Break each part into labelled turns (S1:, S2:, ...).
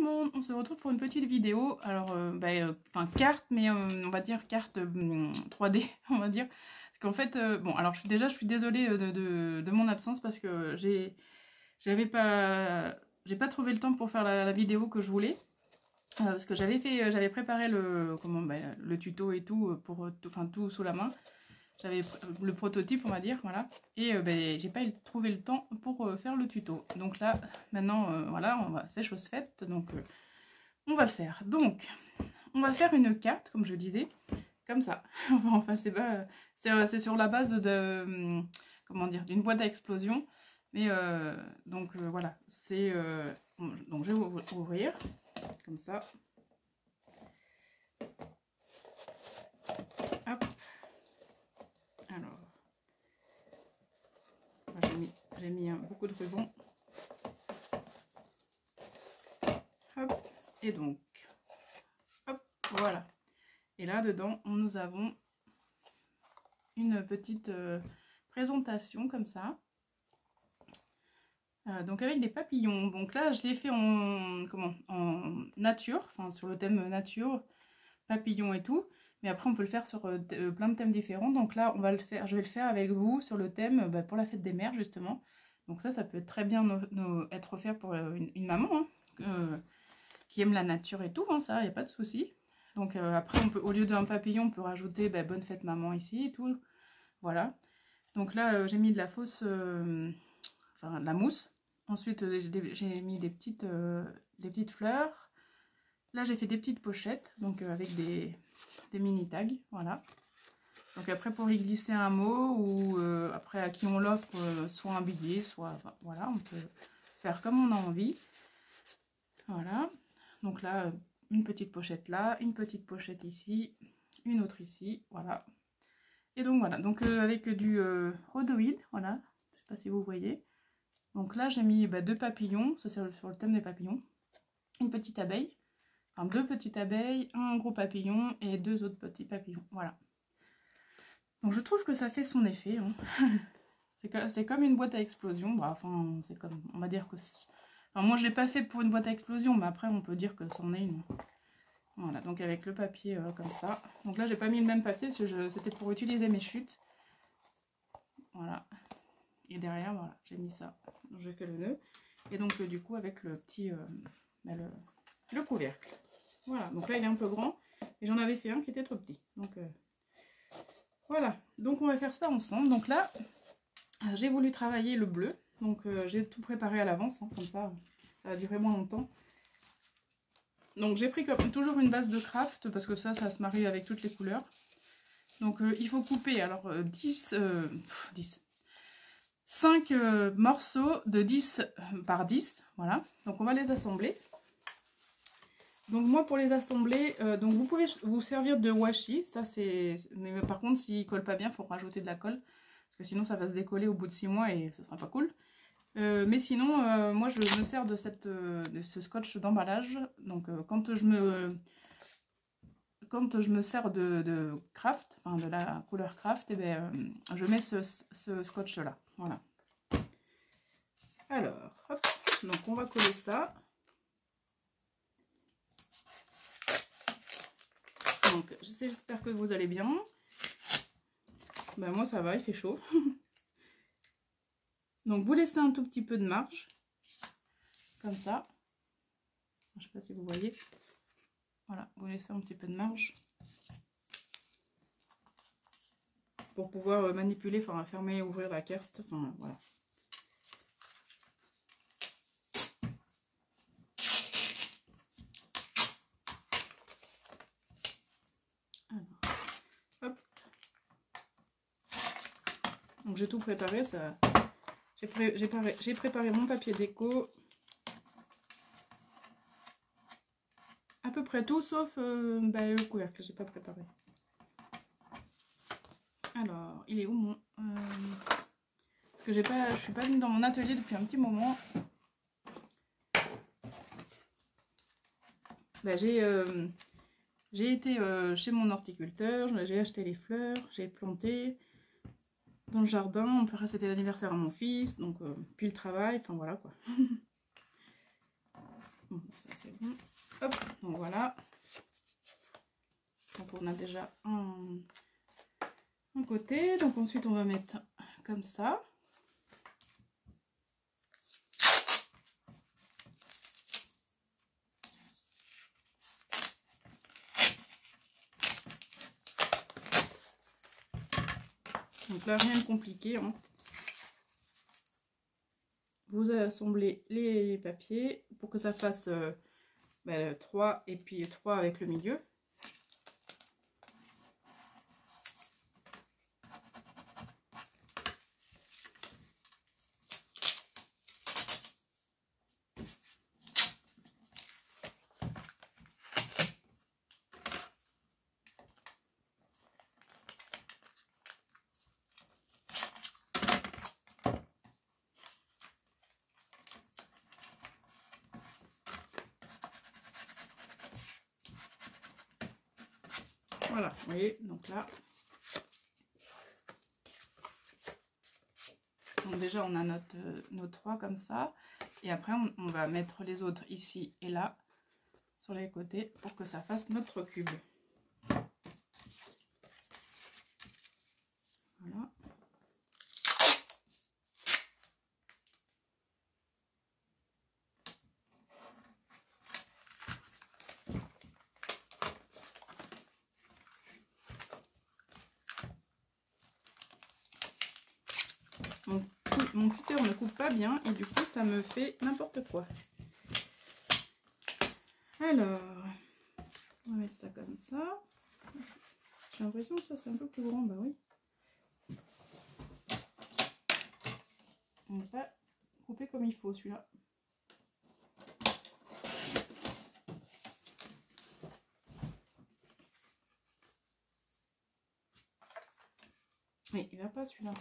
S1: le monde, on se retrouve pour une petite vidéo, alors enfin carte, mais on va dire carte 3D, on va dire, parce qu'en fait, bon alors je suis désolée de mon absence parce que j'ai pas trouvé le temps pour faire la vidéo que je voulais, parce que j'avais préparé le tuto et tout, pour tout sous la main. J'avais le prototype, on va dire, voilà. Et j'ai pas trouvé le temps pour faire le tuto. Donc là, maintenant, voilà, c'est chose faite. Donc, on va le faire. Donc, on va faire une carte, comme je disais, comme ça. Enfin, c'est sur la base de, comment dire, d'une boîte à explosion. Mais, donc, voilà. Donc, je vais ouvrir, comme ça. Hop. Alors, j'ai mis beaucoup de ruban. Hop, et donc, hop, voilà. Et là, dedans, nous avons une petite présentation comme ça. Donc avec des papillons. Donc là, je l'ai fait en nature, enfin sur le thème nature, papillons et tout. Mais après, on peut le faire sur plein de thèmes différents. Donc là, je vais le faire avec vous sur le thème pour la fête des mères, justement. Donc ça peut très bien être fait pour une maman hein, qui aime la nature et tout. Hein, ça, il n'y a pas de souci. Donc après, au lieu d'un papillon, on peut rajouter bonne fête maman ici et tout. Voilà. Donc là, j'ai mis de la fausse, de la mousse. Ensuite, j'ai mis des petites fleurs. Là, j'ai fait des petites pochettes, donc avec des mini tags, voilà. Donc après, pour y glisser un mot, ou après à qui on l'offre, soit un billet, soit, enfin, voilà, on peut faire comme on a envie. Voilà. Donc là, une petite pochette là, une petite pochette ici, une autre ici, voilà. Et donc voilà, donc avec du rhodoïde, voilà, je sais pas si vous voyez. Donc là, j'ai mis 2 papillons, ça c'est sur le thème des papillons, une petite abeille. Enfin, 2 petites abeilles, un gros papillon et 2 autres petits papillons. Voilà. Donc je trouve que ça fait son effet. Hein. C'est comme une boîte à explosion. Bah, enfin, c'est comme, on va dire que... Enfin, moi, je l'ai pas fait pour une boîte à explosion, mais après, on peut dire que c'en est une. Voilà, donc avec le papier comme ça. Donc là, j'ai pas mis le même papier parce que c'était pour utiliser mes chutes. Voilà. Et derrière, voilà, j'ai mis ça. Donc, je fais le nœud. Et donc, du coup, avec le petit... le couvercle. Voilà, donc là il est un peu grand et j'en avais fait un qui était trop petit. Donc voilà, donc on va faire ça ensemble. Donc là, j'ai voulu travailler le bleu. Donc j'ai tout préparé à l'avance, hein, comme ça va durer moins longtemps. Donc j'ai pris comme toujours une base de craft parce que ça se marie avec toutes les couleurs. Donc il faut couper alors 5 morceaux de 10 par 10. Voilà, donc on va les assembler. Donc moi pour les assembler, donc vous pouvez vous servir de washi, ça c'est... Mais par contre s'il colle pas bien, il faut rajouter de la colle. Parce que sinon ça va se décoller au bout de 6 mois et ça sera pas cool. Mais sinon, moi je me sers de ce scotch d'emballage. Donc quand je me sers de craft, enfin de la couleur craft, et je mets ce scotch là. Voilà. Alors, hop, donc on va coller ça. Donc j'espère que vous allez bien. Ben, moi ça va, il fait chaud. Donc vous laissez un tout petit peu de marge. Comme ça. Je ne sais pas si vous voyez. Voilà, vous laissez un petit peu de marge. Pour pouvoir manipuler, enfin fermer et ouvrir la carte. Enfin voilà. Donc j'ai tout préparé, ça. J'ai préparé mon papier déco. À peu près tout, sauf le couvercle, j'ai pas préparé. Alors, il est où mon... Parce que je suis pas venue dans mon atelier depuis un petit moment. J'ai été chez mon horticulteur, j'ai acheté les fleurs, j'ai planté dans le jardin. Après c'était l'anniversaire à mon fils, donc puis le travail, enfin voilà quoi. Bon, ça c'est Hop, donc voilà. Donc on a déjà un côté. Donc ensuite on va mettre comme ça. Donc là rien de compliqué, hein. Vous assemblez les papiers pour que ça fasse 3 et puis 3 avec le milieu. Voilà, vous voyez, donc là. Donc déjà on a nos 3 comme ça. Et après on va mettre les autres ici et là, sur les côtés, pour que ça fasse notre cube. Voilà. Mon cutter ne coupe pas bien et du coup ça me fait n'importe quoi. Alors, on va mettre ça comme ça. J'ai l'impression que ça c'est un peu plus grand, bah oui. On va pas couper comme il faut celui-là. Oui, il va pas celui-là.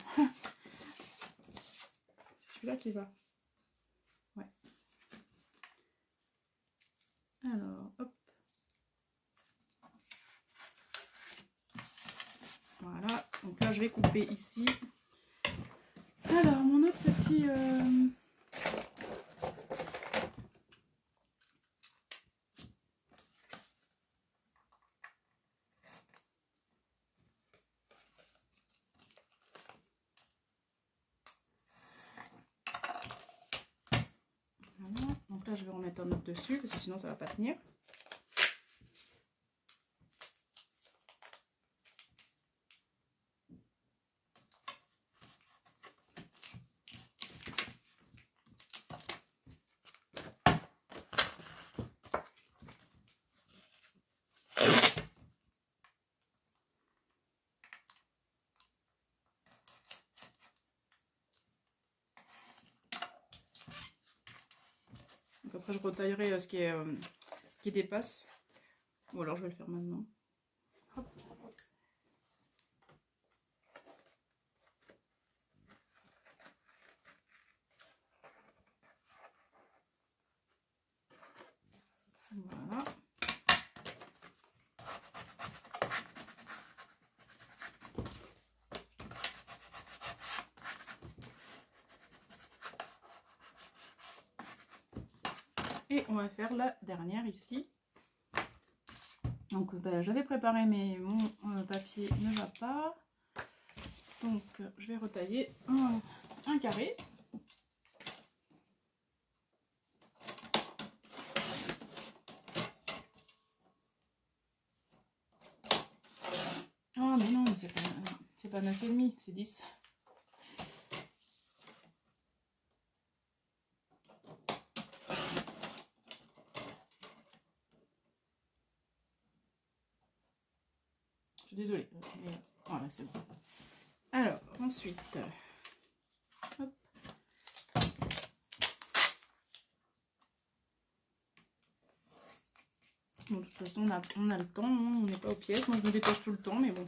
S1: C'est celui-là qui va. Ouais. Alors, hop. Voilà. Donc là, je vais couper ici. Alors, mon autre petit... Voilà. Donc là, je vais remettre un autre dessus parce que sinon, ça va pas tenir. Donc après, je retaillerai ce qui dépasse. Ou alors, je vais le faire maintenant. Hop. Voilà. Et on va faire la dernière ici. Donc j'avais préparé mais mon papier ne va pas. Donc je vais retailler un carré. Oh mais non, c'est pas 9,5, c'est 10. Je suis désolée. Mais, voilà, c'est bon. Alors, ensuite... hop. Bon, de toute façon, on a le temps, hein, on n'est pas aux pièces. Moi, je me dépêche tout le temps, mais bon.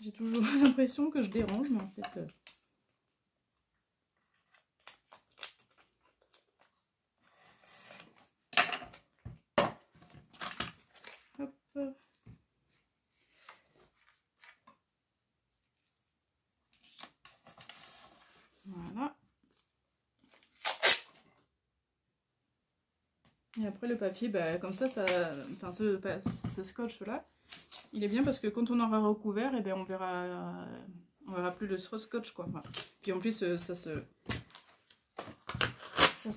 S1: J'ai toujours l'impression que je dérange, mais en fait... Hop. Voilà. Et après le papier, bah, comme ça, enfin, ce scotch là, il est bien parce que quand on aura recouvert, et ben on verra plus le scotch quoi. Voilà. Puis en plus ça se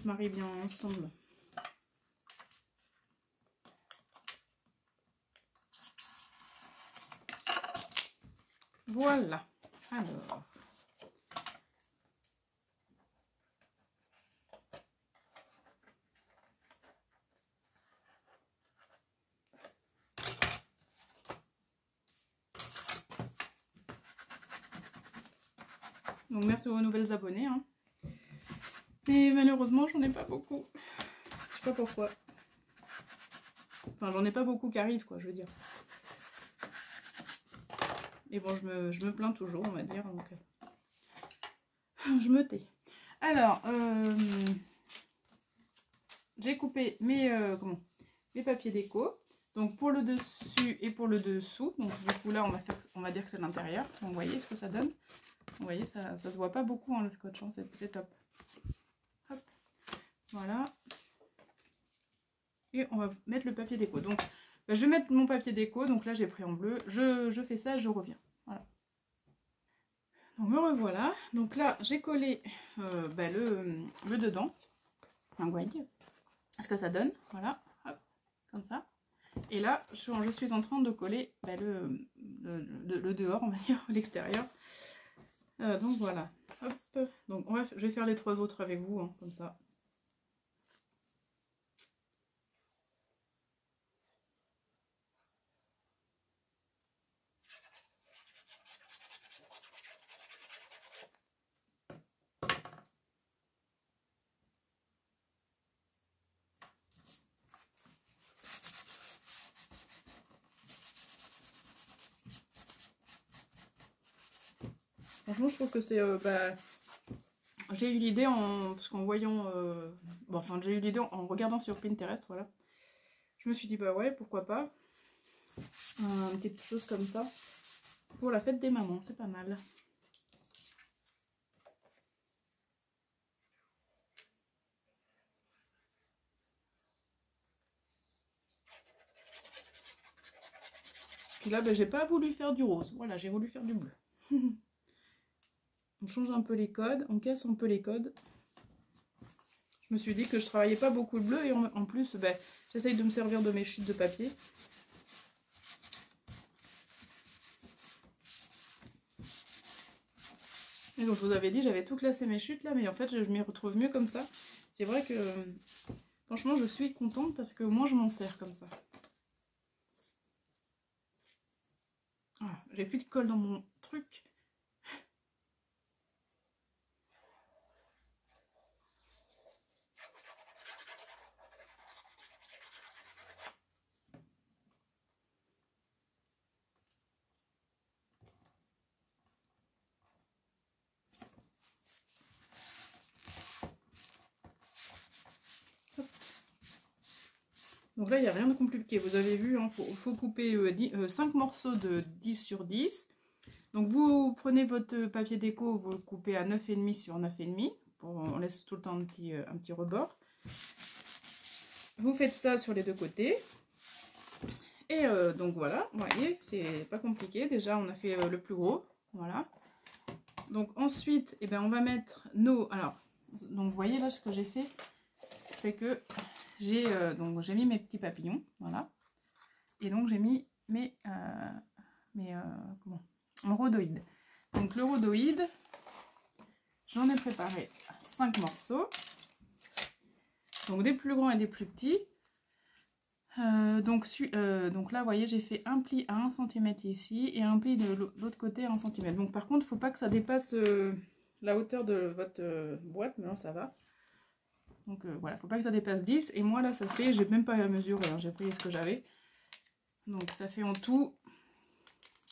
S1: marie bien ensemble. Voilà. Alors. Donc merci aux nouvelles abonnées. Hein. Mais malheureusement, j'en ai pas beaucoup. Je sais pas pourquoi. Enfin, j'en ai pas beaucoup qui arrivent, quoi, je veux dire. Et bon, je me plains toujours, on va dire. Donc, je me tais. Alors, j'ai coupé mes papiers déco. Donc pour le dessus et pour le dessous. Donc du coup là, on va dire que c'est l'intérieur. Donc vous voyez ce que ça donne. Vous voyez, ça se voit pas beaucoup hein, le scotch, hein, c'est top. Hop. Voilà. Et on va mettre le papier déco. Donc bah, je vais mettre mon papier déco. Donc là j'ai pris en bleu. Je fais ça, je reviens. Voilà. Donc me revoilà. Donc là j'ai collé bah, le dedans. Donc vous voyez ce que ça donne. Voilà. Hop. Comme ça. Et là, je suis en train de coller bah, le dehors, on va dire, l'extérieur. Donc voilà. Hop. Donc je vais faire les 3 autres avec vous, hein, comme ça. Franchement, je trouve que c'est... bah, j'ai eu l'idée parce qu'en voyant... bon, enfin, j'ai eu l'idée en regardant sur Pinterest, voilà. Je me suis dit, bah ouais, pourquoi pas. Une petite chose comme ça. Pour la fête des mamans, c'est pas mal. Puis là, bah, j'ai pas voulu faire du rose. Voilà, j'ai voulu faire du bleu. On change un peu les codes, on casse un peu les codes. Je me suis dit que je travaillais pas beaucoup le bleu et en plus, ben, j'essaye de me servir de mes chutes de papier. Et donc je vous avais dit, j'avais tout classé mes chutes là, mais en fait je m'y retrouve mieux comme ça. C'est vrai que franchement je suis contente parce que moi je m'en sers comme ça. Ah, j'ai plus de colle dans mon truc. Donc là, il n'y a rien de compliqué. Vous avez vu, il faut couper 5 morceaux de 10 sur 10. Donc vous prenez votre papier déco, vous le coupez à 9,5 sur 9,5. On laisse tout le temps un petit rebord. Vous faites ça sur les deux côtés. Et donc voilà, vous voyez, c'est pas compliqué. Déjà, on a fait le plus gros. Voilà. Donc ensuite, eh ben, on va mettre nos... Alors, donc vous voyez là, ce que j'ai fait, c'est que j'ai mis mes petits papillons, voilà. Et donc j'ai mis mon rhodoïde. Donc le rhodoïde, j'en ai préparé 5 morceaux. Donc des plus grands et des plus petits. Donc là, vous voyez, j'ai fait un pli à 1 cm ici et un pli de l'autre côté à 1 cm. Donc par contre, il ne faut pas que ça dépasse la hauteur de votre boîte, mais non, ça va. Donc voilà, il ne faut pas que ça dépasse 10. Et moi là, ça fait, j'ai même pas à mesurer, hein, j'ai pris ce que j'avais. Donc ça fait en tout,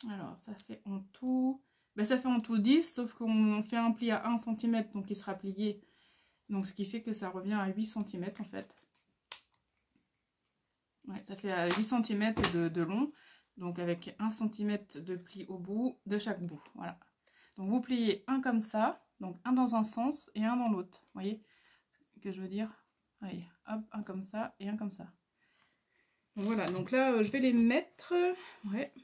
S1: alors ça fait en tout, ça fait en tout 10, sauf qu'on fait un pli à 1 cm, donc il sera plié. Donc ce qui fait que ça revient à 8 cm en fait. Ouais, ça fait 8 cm de long, donc avec 1 cm de pli au bout de chaque bout. Voilà. Donc vous pliez un comme ça, donc un dans un sens et un dans l'autre. Vous voyez ce que je veux dire? Allez, hop, un comme ça et un comme ça. Donc voilà, donc là, je vais les mettre. Ouais.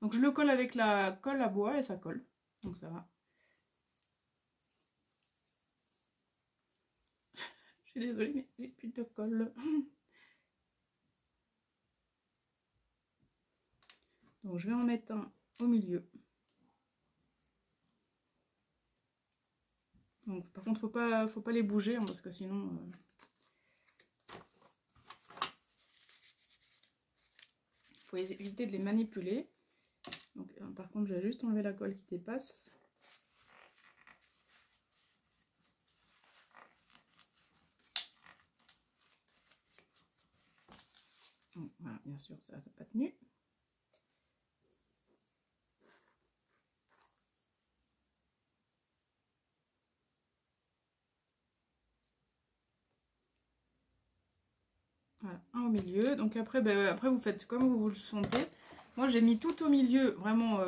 S1: Donc je le colle avec la colle à bois et ça colle. Donc ça va. Je suis désolée, mais j'ai plus de colle. Donc je vais en mettre un au milieu. Donc par contre, faut pas les bouger hein, parce que sinon... faut éviter de les manipuler. Donc par contre, je vais juste enlever la colle qui dépasse. Donc, voilà, bien sûr, ça n'a pas tenu. Voilà, un au milieu. Donc après, après vous faites comme vous le sentez. Moi j'ai mis tout au milieu, vraiment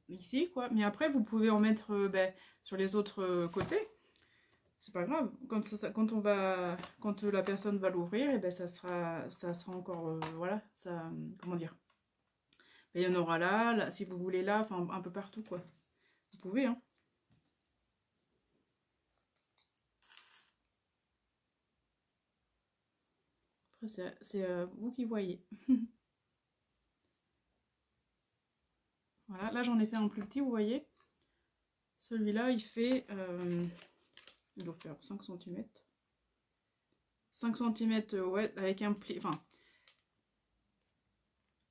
S1: ici quoi. Mais après vous pouvez en mettre sur les autres côtés. C'est pas grave. Quand la personne va l'ouvrir, et ben ça sera encore voilà, ça comment dire. Il y en aura là, si vous voulez là, enfin un peu partout quoi. Vous pouvez hein. Après c'est vous qui voyez. Voilà, là j'en ai fait un plus petit, vous voyez. Celui-là, il fait... il doit faire 5 cm. 5 cm, ouais, avec un pli... Enfin,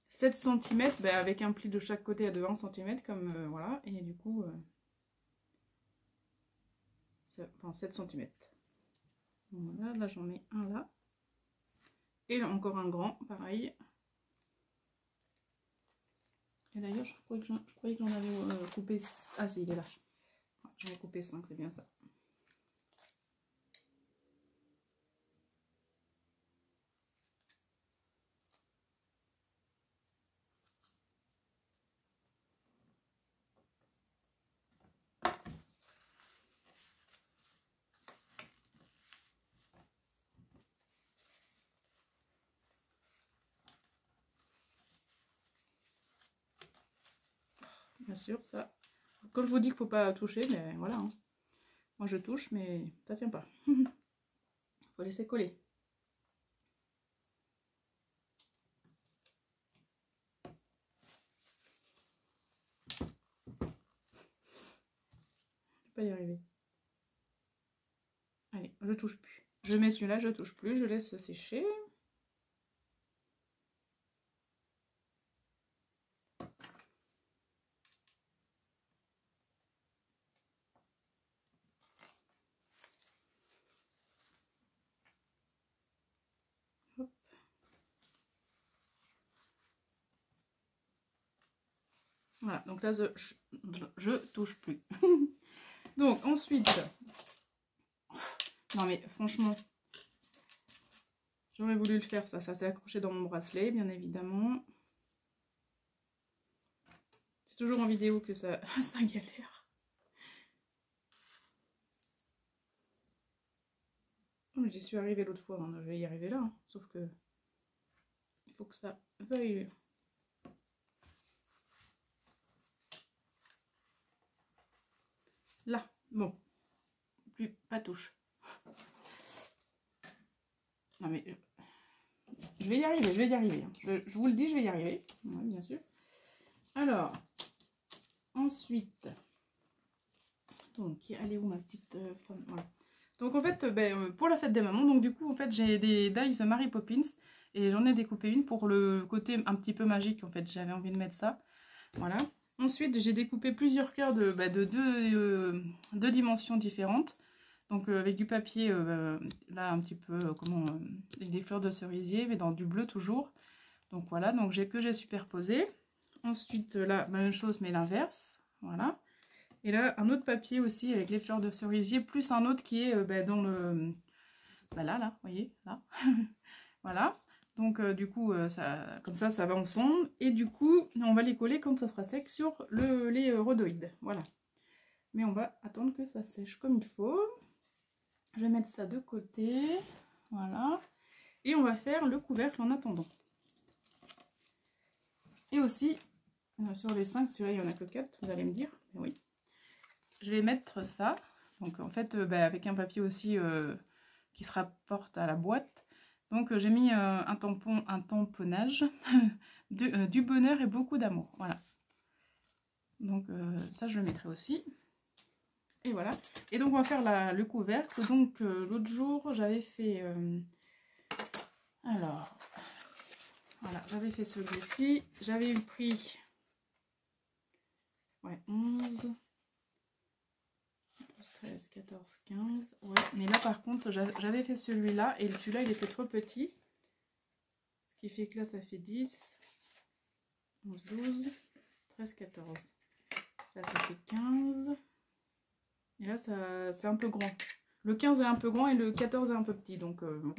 S1: 7 cm, avec un pli de chaque côté de 1 cm, comme... voilà, et du coup... enfin, 7 cm. Voilà, là j'en mets un là. Et là, encore un grand, pareil. Et d'ailleurs, je croyais que j'en avais coupé... Ah si, il est là. J'en ai coupé 5, c'est bien ça. Bien sûr, ça... Comme je vous dis qu'il ne faut pas toucher, mais voilà. Hein. Moi, je touche, mais ça tient pas. Faut laisser coller. Pas y arriver. Allez, je touche plus. Je mets celui-là, je touche plus, je laisse sécher. Hop. Voilà, donc là, je touche plus. Donc, ensuite... Non mais franchement, j'aurais voulu le faire, ça s'est accroché dans mon bracelet, bien évidemment. C'est toujours en vidéo que ça galère. Oh, mais j'y suis arrivée l'autre fois, hein. Je vais y arriver là, hein. Sauf que il faut que ça veuille. Là, bon, plus pas touche. Non mais je vais y arriver, je vais y arriver. Je vous le dis, je vais y arriver, ouais, bien sûr. Alors, ensuite, donc, elle est où ma petite femme? Voilà. Donc en fait, pour la fête des mamans, donc du coup en fait j'ai des dies Mary Poppins et j'en ai découpé une pour le côté un petit peu magique en fait, j'avais envie de mettre ça, voilà. Ensuite j'ai découpé plusieurs cœurs de deux dimensions différentes, donc avec du papier là un petit peu avec des fleurs de cerisier mais dans du bleu toujours, donc voilà, donc j'ai superposé. Ensuite là même chose mais l'inverse, voilà. Et là, un autre papier aussi avec les fleurs de cerisier, plus un autre qui est dans le... là, vous voyez, là. Voilà. Donc, du coup, comme ça va ensemble. Et du coup, on va les coller quand ça sera sec sur les rhodoïdes. Voilà. Mais on va attendre que ça sèche comme il faut. Je vais mettre ça de côté. Voilà. Et on va faire le couvercle en attendant. Et aussi, sur les 5, celui-là il n'y en a que 4, vous allez me dire. Mais oui. Je vais mettre ça. Donc en fait, avec un papier aussi qui se rapporte à la boîte. Donc j'ai mis un tamponnage, du bonheur et beaucoup d'amour. Voilà. Donc ça je le mettrai aussi. Et voilà. Et donc on va faire le couvercle. Donc l'autre jour j'avais fait... alors, voilà, j'avais fait celui-ci. J'avais pris... ouais, 11... 13, 14, 15, ouais, mais là par contre j'avais fait celui-là et celui-là il était trop petit, ce qui fait que là ça fait 10, 11, 12, 13, 14, là ça fait 15, et là c'est un peu grand, le 15 est un peu grand et le 14 est un peu petit, donc bon.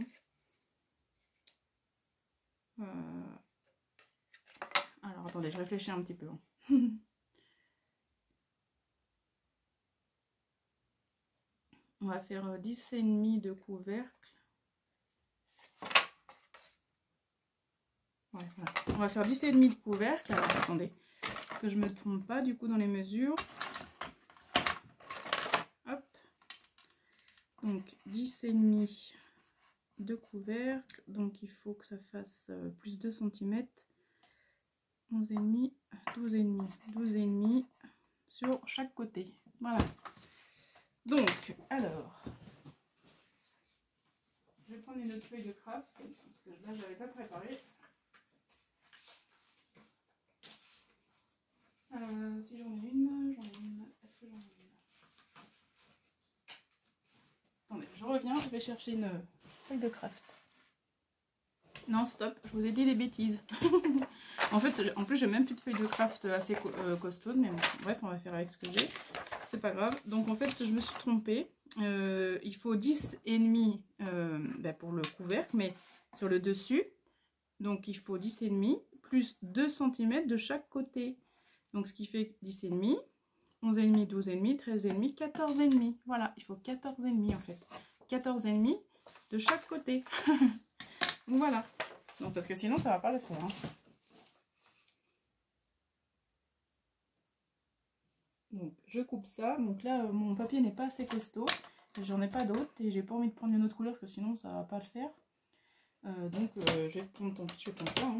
S1: Alors attendez, je réfléchis un petit peu. On va faire 10,5 de couvercle. Ouais, voilà. On va faire 10,5 de couvercle. Alors attendez, que je me trompe pas du coup dans les mesures. Hop. Donc 10,5 de couvercle. Donc il faut que ça fasse plus 2 cm. 11,5, 12,5, 12,5 sur chaque côté. Voilà. Donc, alors, je vais prendre une autre feuille de craft, parce que là, je n'avais pas préparé. Si j'en ai une, est-ce que j'en ai une? Attendez, je reviens, je vais chercher une feuille de craft. Non, stop, je vous ai dit des bêtises. En fait, en plus, j'ai même plus de feuille de craft assez costaud, mais bon, bref, on va faire avec ce que j'ai. C'est pas grave. Donc, en fait, je me suis trompée. Il faut 10,5 pour le couvercle, mais sur le dessus. Donc, il faut 10,5 plus 2 cm de chaque côté. Donc, ce qui fait 10,5, 11,5, 12,5, 13,5, 14,5. Voilà, il faut 14,5 en fait. 14,5 de chaque côté. Voilà. Donc, parce que sinon, ça va pas le faire. Hein. Donc, je coupe ça. Donc là, mon papier n'est pas assez costaud. J'en ai pas d'autres et j'ai pas envie de prendre une autre couleur parce que sinon, ça va pas le faire. Donc, je vais prendre ton tissu comme ça. Hein.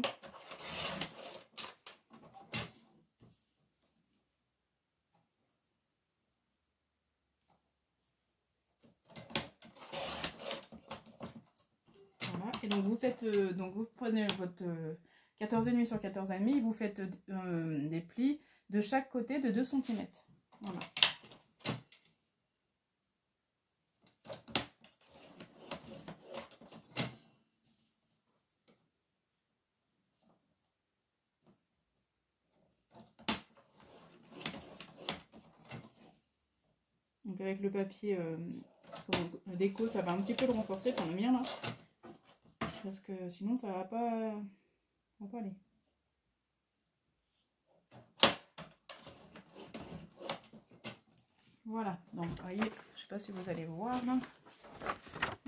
S1: Voilà. Et donc, vous faites, vous prenez votre 14,5 sur 14,5 et vous faites des plis de chaque côté de 2 cm. Voilà. Donc avec le papier déco, ça va un petit peu le renforcer, enfin le mien là. Parce que sinon ça va pas aller. Voilà, donc vous voyez, je sais pas si vous allez voir là.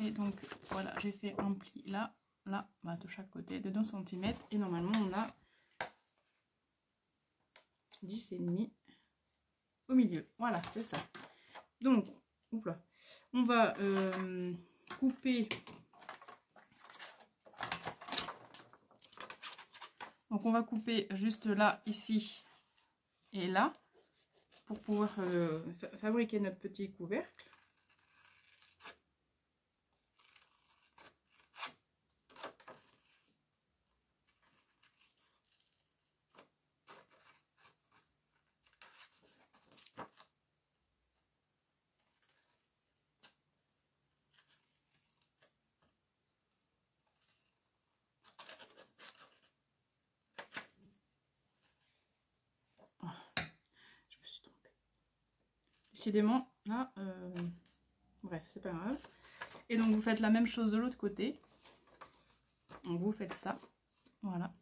S1: Et donc voilà, j'ai fait un pli là, de chaque côté de 2 cm. Et normalement on a 10,5 au milieu. Voilà, c'est ça. Donc, on va couper. Donc on va couper juste là, ici et là pour pouvoir fabriquer notre petit couvercle. Décidément, là, bref, c'est pas grave. Et donc, vous faites la même chose de l'autre côté. Donc, vous faites ça. Voilà.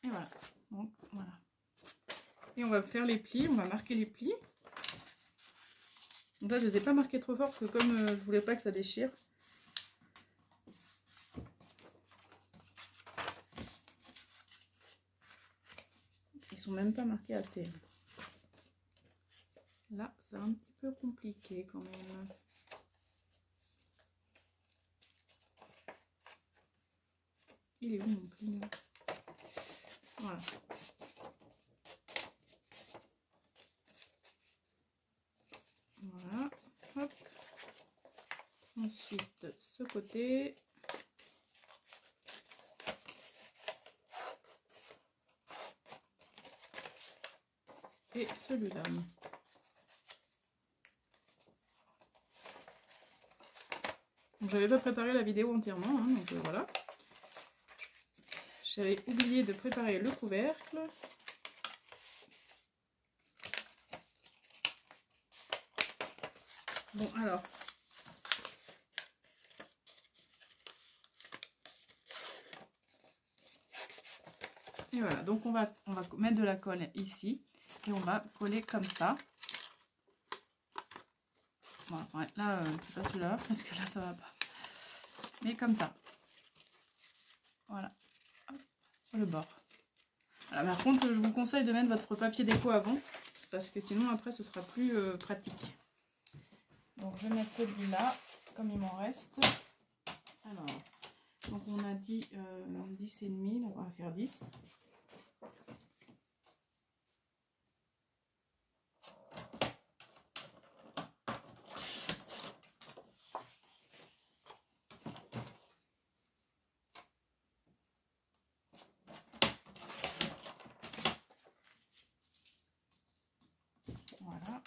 S1: Et voilà. Donc voilà. Et on va faire les plis, on va marquer les plis. Donc là je les ai pas marqués trop fort parce que comme je voulais pas que ça déchire. Ils sont même pas marqués assez. Là c'est un petit peu compliqué quand même. Il est où mon pli là? Voilà. Voilà. Hop. Ensuite ce côté. Et celui-là. J'avais pas préparé la vidéo entièrement, hein, donc voilà. J'avais oublié de préparer le couvercle. Bon alors. Et voilà, donc on va mettre de la colle ici. Et on va coller comme ça. Bon, ouais, là, c'est pas celui-là, parce que là, ça va pas. Mais comme ça. Voilà. Hop, sur le bord. Voilà, par contre, je vous conseille de mettre votre papier déco avant. Parce que sinon, après, ce sera plus pratique. Donc, je vais mettre celui-là, comme il m'en reste. Alors, donc on a dit 10,5. Là, on va faire 10. Voilà.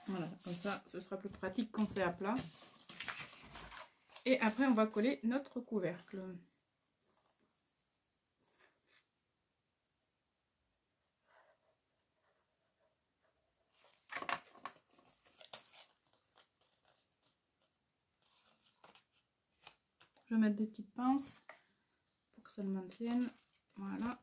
S1: Voilà, comme ça, ce sera plus pratique quand c'est à plat. Et après, on va coller notre couvercle. Je vais mettre des petites pinces pour que ça le maintienne. Voilà.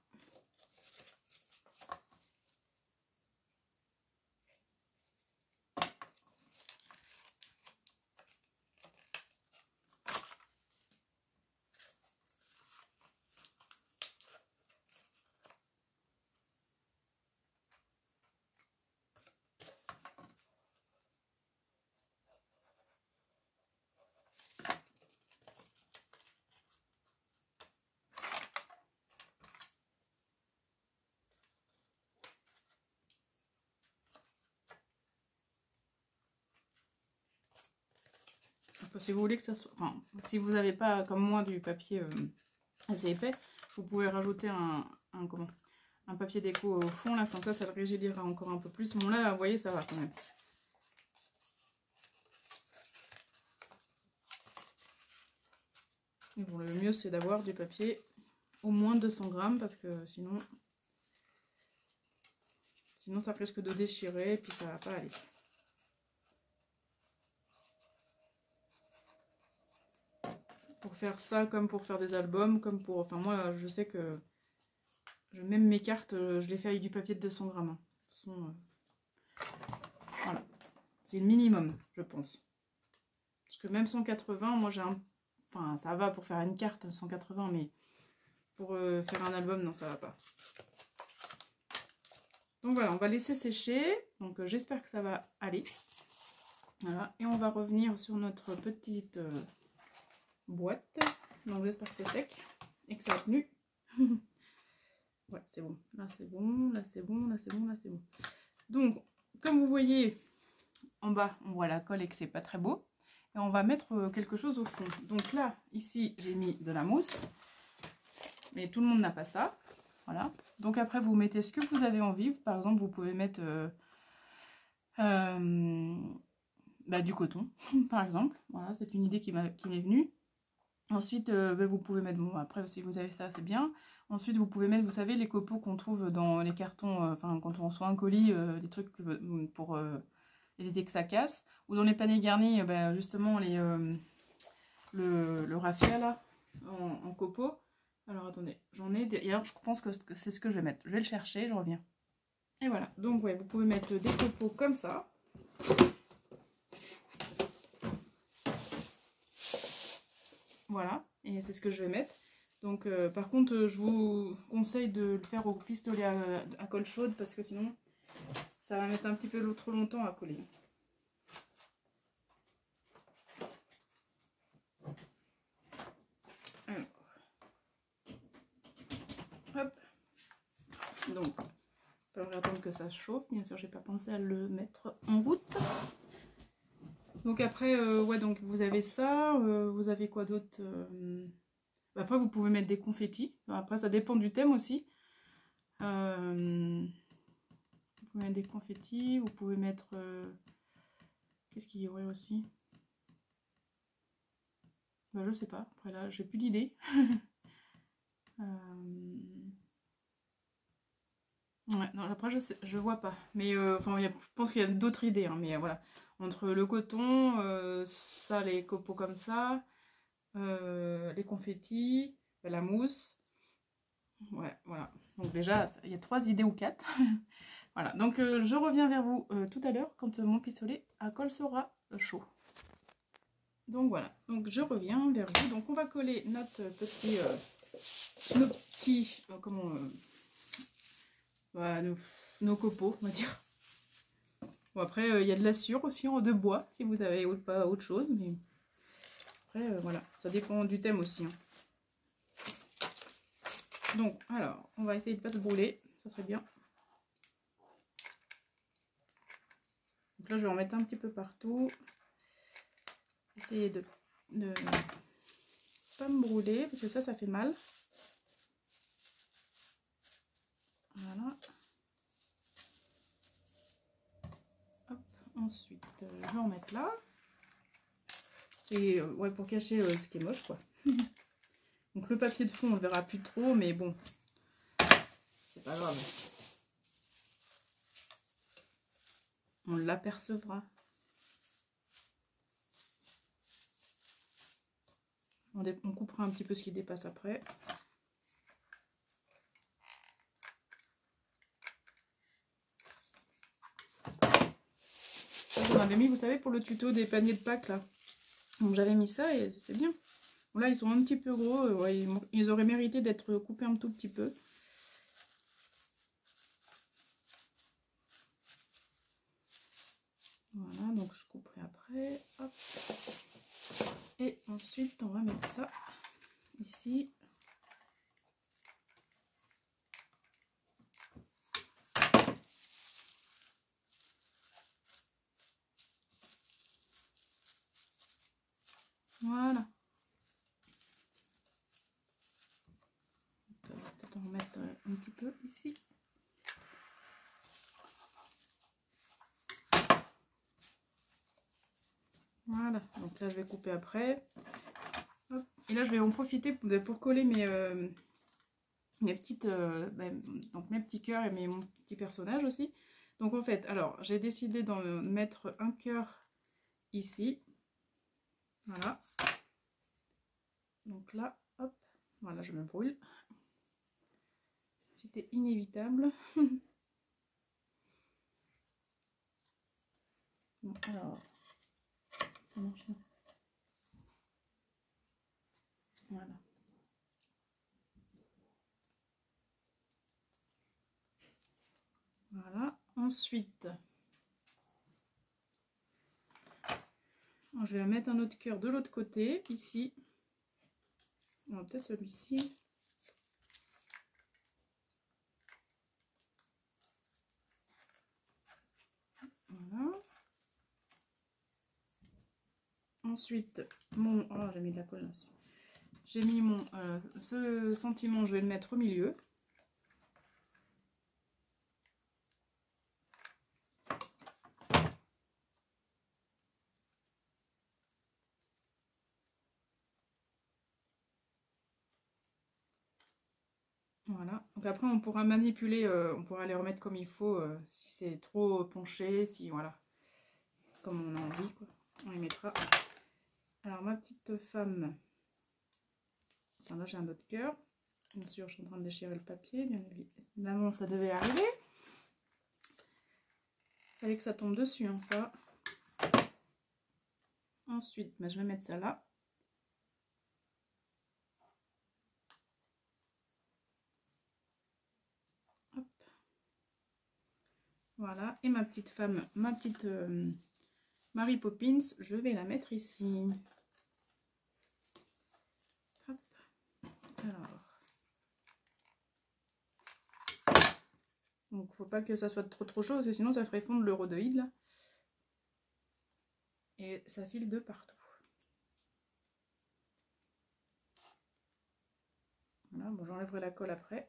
S1: Si vous voulez que ça soit... Enfin, si vous n'avez pas, comme moi, du papier assez épais, vous pouvez rajouter un papier déco au fond, là, comme ça le rigidira encore un peu plus. Bon, là, vous voyez, ça va quand même. Et bon, le mieux, c'est d'avoir du papier au moins 200 grammes, parce que sinon ça risque de déchirer, et puis ça va pas aller. Pour faire ça, comme pour faire des albums, comme pour... Enfin, moi, je sais que... Même mes cartes, je les fais avec du papier de 200 grammes. Hein. De toute façon, voilà. C'est le minimum, je pense. Parce que même 180, moi, j'ai un... Enfin, ça va pour faire une carte, 180, mais pour faire un album, non, ça va pas. Donc voilà, on va laisser sécher. Donc j'espère que ça va aller. Voilà, et on va revenir sur notre petite... boîte. Donc j'espère que c'est sec et que ça a tenu. Ouais, c'est bon. Là c'est bon, là c'est bon, là c'est bon, là c'est bon. Donc comme vous voyez en bas, on voit la colle et que c'est pas très beau. Et on va mettre quelque chose au fond. Donc là, ici, j'ai mis de la mousse. Mais tout le monde n'a pas ça. Voilà. Donc après, vous mettez ce que vous avez envie. Par exemple, vous pouvez mettre Du coton, par exemple. Voilà, c'est une idée qui m'est venue. Ensuite, vous pouvez mettre, bon, après si vous avez ça, c'est bien. Ensuite, vous pouvez mettre, vous savez, les copeaux qu'on trouve dans les cartons, enfin, quand on reçoit un colis, des trucs pour éviter que ça casse. Ou dans les paniers garnis, justement, le raffia, là, en copeaux. Alors, attendez, j'en ai... D'ailleurs, je pense que c'est ce que je vais mettre. Je vais le chercher, je reviens. Et voilà, donc, ouais, vous pouvez mettre des copeaux comme ça. Voilà, et c'est ce que je vais mettre. Donc par contre, je vous conseille de le faire au pistolet à colle chaude parce que sinon ça va mettre un petit peu trop longtemps à coller. Alors, hop. Donc, il va attendre que ça chauffe. Bien sûr, j'ai pas pensé à le mettre en route. Donc après, ouais, donc vous avez ça. Vous avez quoi d'autre? Après, vous pouvez mettre des confettis. Après, ça dépend du thème aussi. Vous pouvez mettre des confettis. Vous pouvez mettre... qu'est-ce qu'il y aurait aussi? Je sais pas. Après là, j'ai plus d'idées. Ouais, non, après, je vois pas. Mais enfin, je pense qu'il y a d'autres idées. Hein, mais voilà. Entre le coton, ça, les copeaux comme ça, les confettis, la mousse. Ouais, voilà. Donc déjà, il y a 3 idées ou 4. Voilà. Donc je reviens vers vous tout à l'heure quand mon pistolet à colle sera chaud. Donc voilà. Donc je reviens vers vous. Donc on va coller notre petit... nos petits... comment... voilà, nos copeaux, on va dire. Bon, après, il y a de la sciure aussi de bois, si vous avez pas autre chose. Mais après, voilà, ça dépend du thème aussi. Hein. Donc, alors, on va essayer de ne pas se brûler, ça serait bien. Donc là, je vais en mettre un petit peu partout. Essayer de pas me brûler, parce que ça fait mal. Voilà. Hop, ensuite, je vais en mettre là. C'est ouais, pour cacher ce qui est moche, quoi. Donc le papier de fond, on le verra plus trop, mais bon, c'est pas grave. On l'apercevra. On coupera un petit peu ce qui dépasse après. On avait mis, vous savez, pour le tuto des paniers de Pâques, là. Donc j'avais mis ça et c'est bien. Bon, là, ils sont un petit peu gros. Ouais, ils auraient mérité d'être coupés un tout petit peu. Voilà, donc je couperai après. Hop. Et ensuite, on va mettre ça ici. Voilà. Peut-être en remettre un petit peu ici. Voilà, donc là je vais couper après. Hop. Et là je vais en profiter pour coller mes petites, donc mes petits cœurs et mon petit personnage aussi. Donc en fait, alors j'ai décidé d'en mettre un cœur ici. Voilà. Donc là, hop, voilà, je me brûle. C'était inévitable. Bon, alors, ça marche. Voilà. Voilà. Ensuite, je vais mettre un autre cœur de l'autre côté, ici. Peut-être celui-ci. Voilà. Ensuite, mon... Oh, j'ai mis de la colle là-dessus. J'ai mis mon... ce sentiment, je vais le mettre au milieu. Voilà, donc après on pourra manipuler, on pourra les remettre comme il faut, si c'est trop penché, si voilà, comme on a envie, quoi. On les mettra. Alors ma petite femme, enfin, là j'ai un autre cœur, bien sûr je suis en train de déchirer le papier, bien évidemment ça devait arriver. Fallait que ça tombe dessus, hein, ça. Ensuite, bah, je vais mettre ça là. Hop. Voilà, et ma petite femme, ma petite Mary Poppins, je vais la mettre ici. Hop. Alors. Donc, faut pas que ça soit trop chaud, parce que sinon ça ferait fondre le rhodoïde là. Et ça file de partout. Voilà, bon, j'enlèverai la colle après.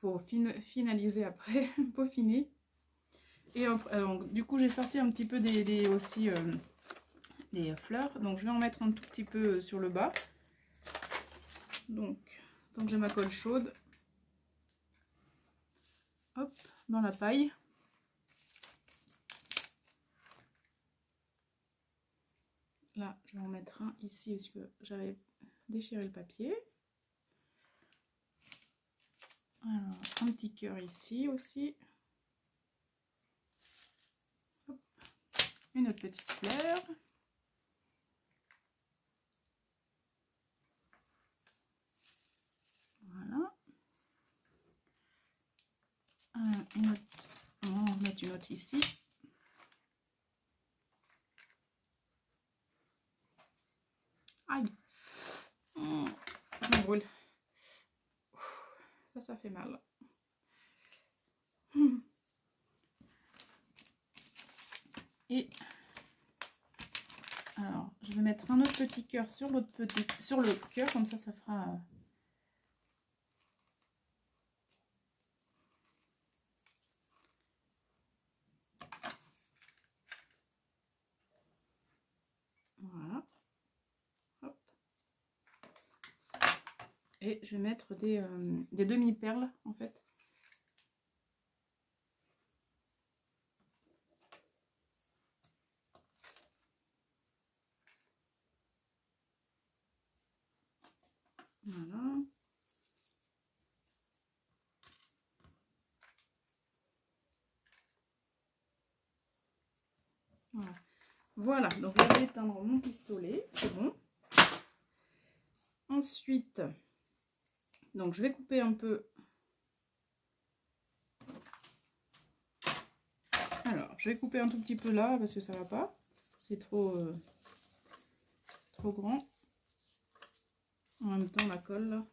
S1: Faut finaliser après, peaufiner. Et donc, du coup, j'ai sorti un petit peu aussi des fleurs. Donc, je vais en mettre un tout petit peu sur le bas. Donc, tant que j'ai ma colle chaude, hop, dans la paille. Là, je vais en mettre un ici parce que j'avais déchiré le papier. Alors, un petit cœur ici aussi. Hop. Une autre petite fleur. Voilà. Une autre. On va en mettre une autre ici. Aïe. Oh, je me brûle. Ça fait mal. Et alors, je vais mettre un autre petit cœur sur l'autre sur le cœur, comme ça fera. Voilà. Hop. Et je vais mettre des demi-perles en fait. Voilà. Voilà. Voilà, donc je vais éteindre mon pistolet, c'est bon. Ensuite, donc je vais couper un peu. Alors, je vais couper un tout petit peu là parce que ça va pas. C'est trop grand. En même temps, la colle là.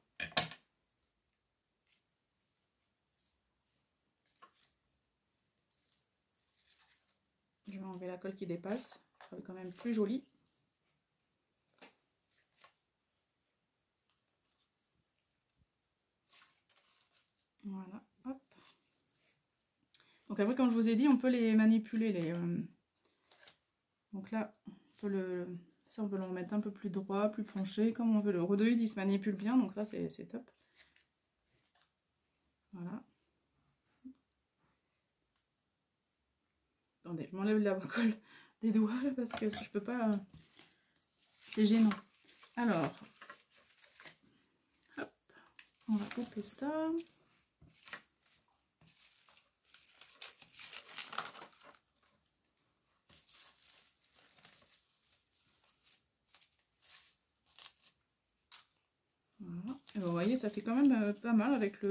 S1: Je vais enlever la colle qui dépasse. Ça sera quand même plus joli. Voilà, hop. Donc après, comme je vous ai dit, on peut les manipuler. Donc là, ça on peut le remettre un peu plus droit, plus penché, comme on veut. Le rhodoïde, il se manipule bien, donc ça c'est top. Voilà. Attendez, je m'enlève la colle des doigts là, parce que je peux pas. C'est gênant. Alors, hop, on va couper ça. Voilà. Et vous voyez, ça fait quand même pas mal avec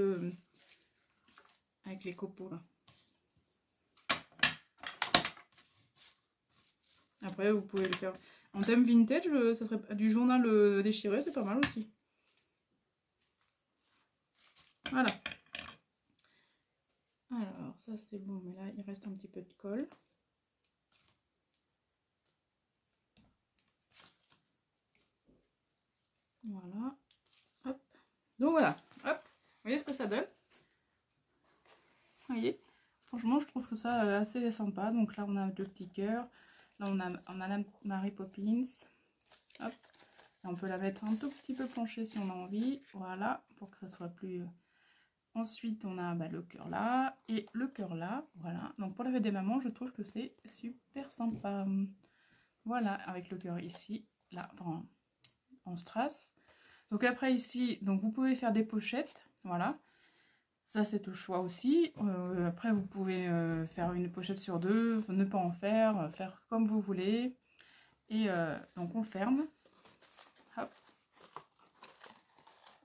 S1: les copeaux là. Après, vous pouvez le faire en thème vintage, ça serait du journal déchiré, c'est pas mal aussi. Voilà. Alors, ça c'est bon, mais là, il reste un petit peu de colle. Voilà. Hop. Donc voilà. Hop. Vous voyez ce que ça donne? Vous voyez? Franchement, je trouve que ça assez sympa. Donc là, on a le petit cœur. Là, on a Mary Poppins. Hop. Et on peut la mettre un tout petit peu penchée si on a envie. Voilà, pour que ça soit plus... Ensuite, on a le cœur là et le cœur là. Voilà, donc pour la fête des mamans, je trouve que c'est super sympa. Voilà, avec le cœur ici, là, en strass. Donc après ici, donc vous pouvez faire des pochettes, voilà. Ça c'est au choix aussi. Après vous pouvez faire une pochette sur deux, ne pas en faire, faire comme vous voulez. Et donc on ferme. Hop.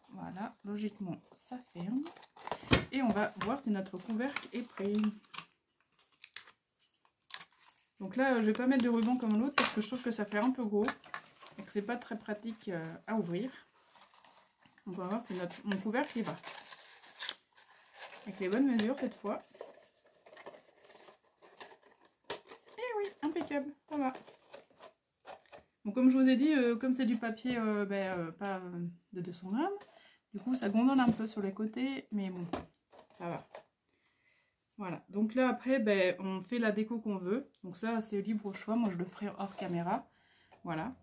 S1: Voilà, logiquement ça ferme. Et on va voir si notre couvercle est prêt. Donc là je vais pas mettre de ruban comme l'autre parce que je trouve que ça fait un peu gros et que c'est pas très pratique à ouvrir. Donc on va voir si mon couvercle y va. Avec les bonnes mesures cette fois. Et oui, impeccable, ça va. Bon, comme je vous ai dit, comme c'est du papier pas de 200 grammes, du coup ça gondole un peu sur les côtés, mais bon, ça va. Voilà, donc là après, on fait la déco qu'on veut. Donc ça, c'est libre au choix, moi je le ferai hors caméra. Voilà.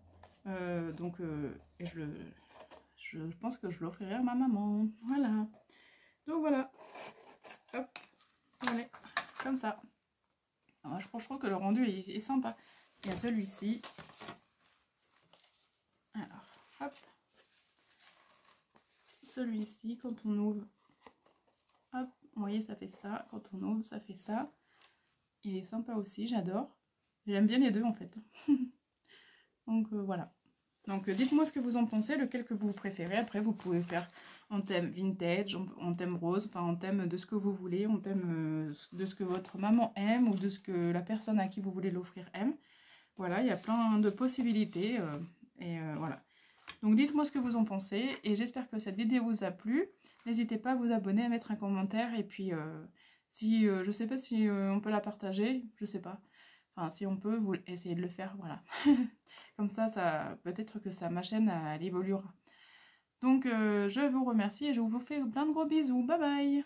S1: Et je pense que je l'offrirai à ma maman. Voilà. Donc voilà. Hop. Allez, comme ça. Alors, je trouve que le rendu est sympa. Il y a celui-ci. Alors, hop. Celui-ci, quand on ouvre, hop, vous voyez, ça fait ça. Quand on ouvre, ça fait ça. Il est sympa aussi, j'adore. J'aime bien les deux en fait. Donc voilà. Donc dites-moi ce que vous en pensez, lequel que vous préférez. Après, vous pouvez faire en thème vintage, en thème rose, enfin en thème de ce que vous voulez, en thème de ce que votre maman aime ou de ce que la personne à qui vous voulez l'offrir aime. Voilà, il y a plein de possibilités. Voilà. Donc dites-moi ce que vous en pensez et j'espère que cette vidéo vous a plu. N'hésitez pas à vous abonner, à mettre un commentaire et puis si je sais pas si on peut la partager, je sais pas. Enfin si on peut, vous essayez de le faire, voilà. Comme ça peut-être que ça ma chaîne elle évoluera. Donc je vous remercie et je vous fais plein de gros bisous. Bye bye.